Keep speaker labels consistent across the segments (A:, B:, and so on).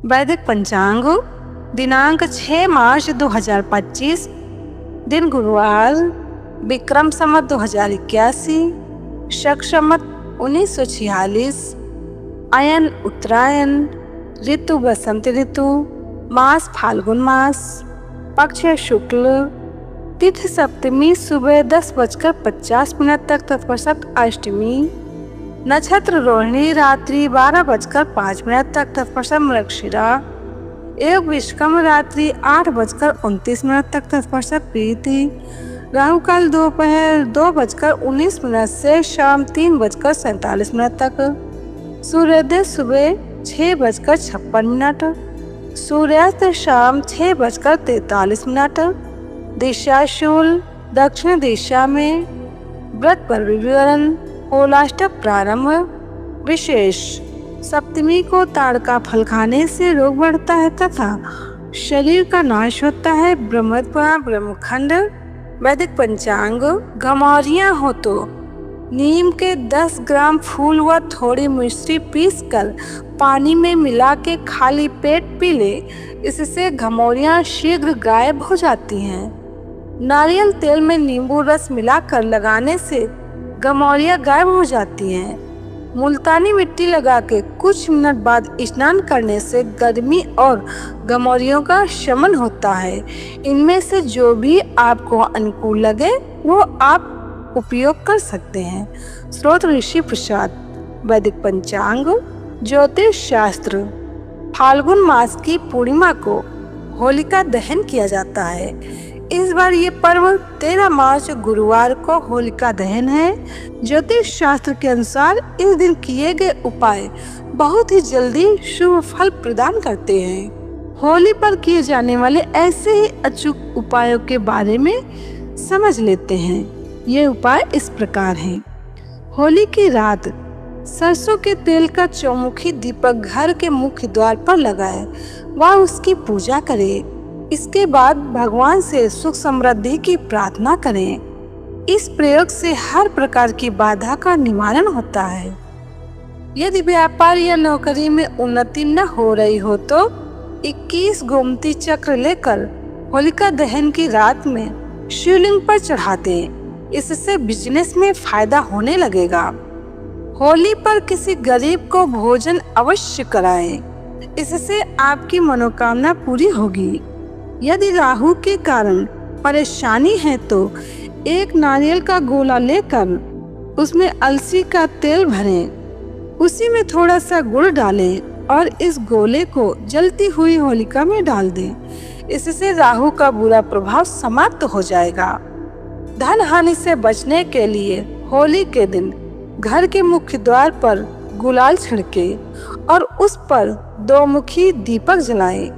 A: वैदिक पंचांग दिनांक 6 मार्च 2025, दिन गुरुवार, विक्रम संवत 2081, शक संवत 1946, अयन उत्तरायण, ऋतु बसंत ऋतु, मास फाल्गुन मास, पक्ष शुक्ल, तिथि सप्तमी सुबह 10:50 तक तत्पश्चात अष्टमी, नक्षत्र रोहिणी रात्रि 12:05 तक तत्पश्चात मृगशिरा, योग विश्वकर्म रात्रि 8:29 तक तत्पश्चात प्रीति, राहु काल दोपहर 2:19 से शाम 3:47 तक, सूर्योदय सुबह 6:56, सूर्यास्त शाम 6:43, दिशा शूल दक्षिण दिशा में, व्रत पर विवरण, होलाष्टक प्रारंभ। विशेष सप्तमी को ताड़ का फल खाने से रोग बढ़ता है तथा शरीर का नाश होता है। ब्रह्मत्वा ब्रह्मखंड। वैदिक पंचांग गमौरियां हो तो नीम के 10 ग्राम फूल व थोड़ी मिश्री पीसकर पानी में मिला के खाली पेट पी ले, इससे घमौरियां शीघ्र गायब हो जाती हैं। नारियल तेल में नींबू रस मिलाकर लगाने से घमौरियां गायब हो जाती हैं। मुल्तानी मिट्टी लगा के कुछ मिनट बाद स्नान करने से गर्मी और घमौरियों का शमन होता है। इनमें से जो भी आपको अनुकूल लगे वो आप उपयोग कर सकते हैं। स्रोत ऋषि प्रसाद। वैदिक पंचांग ज्योतिष शास्त्र। फाल्गुन मास की पूर्णिमा को होलिका दहन किया जाता है। इस बार ये पर्व 13 मार्च गुरुवार को होलिका दहन है। ज्योतिष शास्त्र के अनुसार इस दिन किए गए उपाय बहुत ही जल्दी शुभ फल प्रदान करते हैं। होली पर किए जाने वाले ऐसे ही अचूक उपायों के बारे में समझ लेते हैं। ये उपाय इस प्रकार हैं। होली की रात सरसों के तेल का चौमुखी दीपक घर के मुख्य द्वार पर लगाए व उसकी पूजा करें। इसके बाद भगवान से सुख समृद्धि की प्रार्थना करें। इस प्रयोग से हर प्रकार की बाधा का निवारण होता है। यदि व्यापार या नौकरी में उन्नति न हो रही हो तो 21 गोमती चक्र लेकर होलिका दहन की रात में शिवलिंग पर चढ़ा दें। इससे बिजनेस में फायदा होने लगेगा। होली पर किसी गरीब को भोजन अवश्य कराएं। इससे आपकी मनोकामना पूरी होगी। यदि राहु के कारण परेशानी है तो एक नारियल का गोला लेकर उसमें अलसी का तेल भरें, उसी में थोड़ा सा गुड़ डालें और इस गोले को जलती हुई होलिका में डाल दें। इससे राहु का बुरा प्रभाव समाप्त हो जाएगा। धन हानि से बचने के लिए होली के दिन घर के मुख्य द्वार पर गुलाल छिड़के और उस पर 2 मुखी दीपक जलाएं।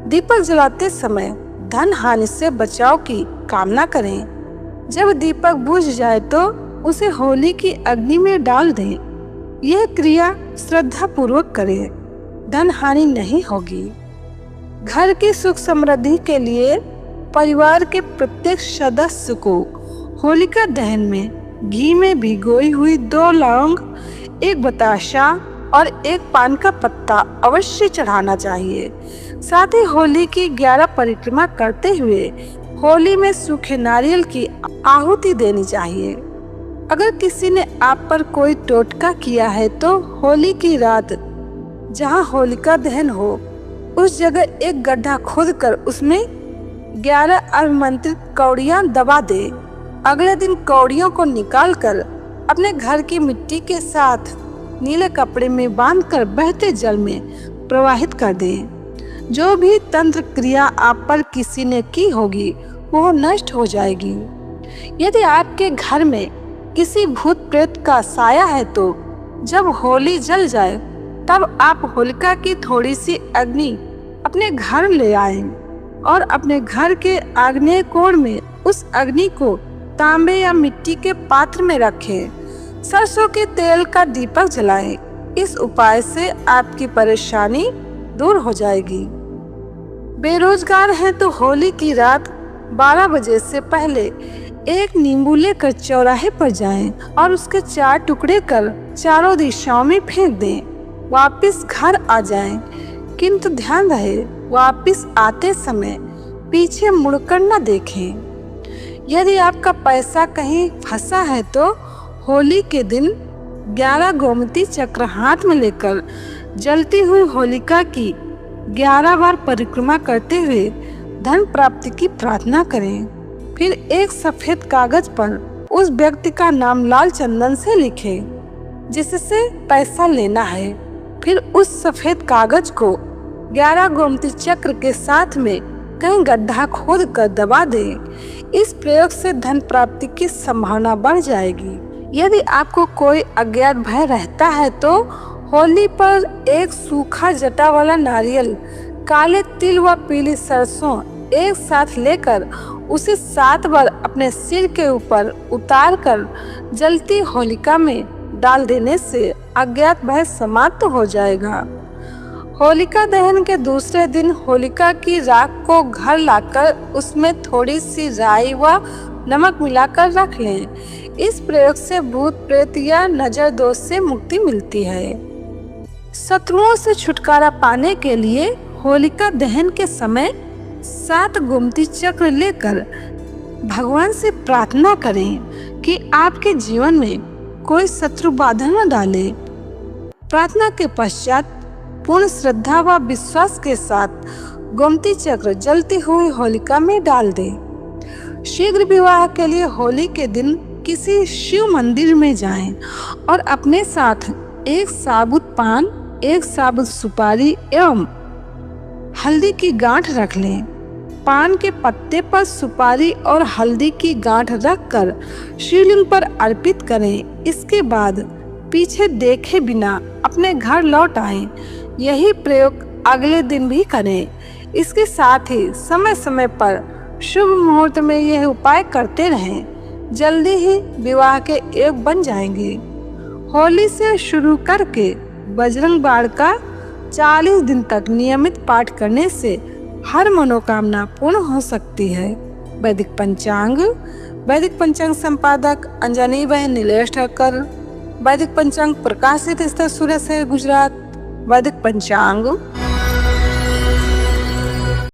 A: दीपक जलाते समय धन हानि से बचाव की कामना करें। जब दीपक बुझ जाए तो उसे होली की अग्नि में डाल दें। यह क्रिया श्रद्धा पूर्वक करें, धन हानि नहीं होगी। घर की सुख समृद्धि के लिए परिवार के प्रत्येक सदस्य को होलिका दहन में घी में भिगोई हुई 2 लौंग, 1 बताशा और 1 पान का पत्ता अवश्य चढ़ाना चाहिए। साथ ही होली की 11 परिक्रमा करते हुए होली में सूखे नारियल की आहुति देनी चाहिए। अगर किसी ने आप पर कोई टोटका किया है तो होली की रात जहां होलिका दहन हो उस जगह एक गड्ढा खोदकर उसमें 11 अभिमंत्रित कौड़ियां दबा दे। अगले दिन कौड़ियों को निकालकर अपने घर की मिट्टी के साथ नीले कपड़े में बांधकर बहते जल में प्रवाहित कर दें। जो भी तंत्र क्रिया आप पर किसी ने की होगी वो नष्ट हो जाएगी। यदि आपके घर में किसी भूत प्रेत का साया है तो जब होली जल जाए तब आप होलिका की थोड़ी सी अग्नि अपने घर ले आएं और अपने घर के आग्नेय कोण में उस अग्नि को तांबे या मिट्टी के पात्र में रखें। सरसों के तेल का दीपक जलाएं। इस उपाय से आपकी परेशानी दूर हो जाएगी। बेरोजगार हैं तो होली की रात 12 बजे से पहले एक नींबू लेकर चौराहे पर जाएं और उसके 4 टुकड़े कर चारों दिशाओं में फेंक दें। वापस घर आ जाएं। किंतु ध्यान रहे वापिस आते समय पीछे मुड़कर न देखें। यदि आपका पैसा कहीं फंसा है तो होली के दिन 11 गोमती चक्र हाथ में लेकर जलती हुई होलिका की 11 बार परिक्रमा करते हुए धन प्राप्ति की प्रार्थना करें। फिर एक सफेद कागज पर उस व्यक्ति का नाम लाल चंदन से लिखें जिससे पैसा लेना है। फिर उस सफेद कागज को 11 गोमती चक्र के साथ में कहीं गड्ढा खोद कर दबा दें। इस प्रयोग से धन प्राप्ति की संभावना बढ़ जाएगी। यदि आपको कोई अज्ञात भय रहता है तो होली पर एक सूखा जटा वाला नारियल, काले तिल व पीली सरसों एक साथ लेकर उसे 7 बार अपने सिर के ऊपर उतार कर जलती होलिका में डाल देने से अज्ञात भय समाप्त हो जाएगा। होलिका दहन के दूसरे दिन होलिका की राख को घर लाकर उसमें थोड़ी सी राई व नमक मिलाकर रख लें। इस प्रयोग से भूत प्रेत या नजर दोष से मुक्ति मिलती है। शत्रुओं से छुटकारा पाने के लिए होलिका दहन के समय 7 गोमती चक्र लेकर भगवान से प्रार्थना करें कि आपके जीवन में कोई शत्रु बाधा न डाले। प्रार्थना के पश्चात पूर्ण श्रद्धा व विश्वास के साथ गोमती चक्र जलती हुई होलिका में डाल दें। शीघ्र विवाह के लिए होली के दिन किसी शिव मंदिर में जाएं और अपने साथ एक साबुत पान, एक साबुत सुपारी एवं हल्दी की गांठ रख लें। पान के पत्ते पर सुपारी और हल्दी की गांठ रखकर शिवलिंग पर अर्पित करें। इसके बाद पीछे देखे बिना अपने घर लौट आएं। यही प्रयोग अगले दिन भी करें। इसके साथ ही समय समय पर शुभ मुहूर्त में यह उपाय करते रहें। जल्दी ही विवाह के योग बन जाएंगे। होली से शुरू करके बजरंग बाण का 40 दिन तक नियमित पाठ करने से हर मनोकामना पूर्ण हो सकती है। वैदिक पंचांग संपादक अंजनी बहन नीलेश ठक्कर। वैदिक पंचांग प्रकाशित स्थल सूरत शहर गुजरात। वैदिक पंचांग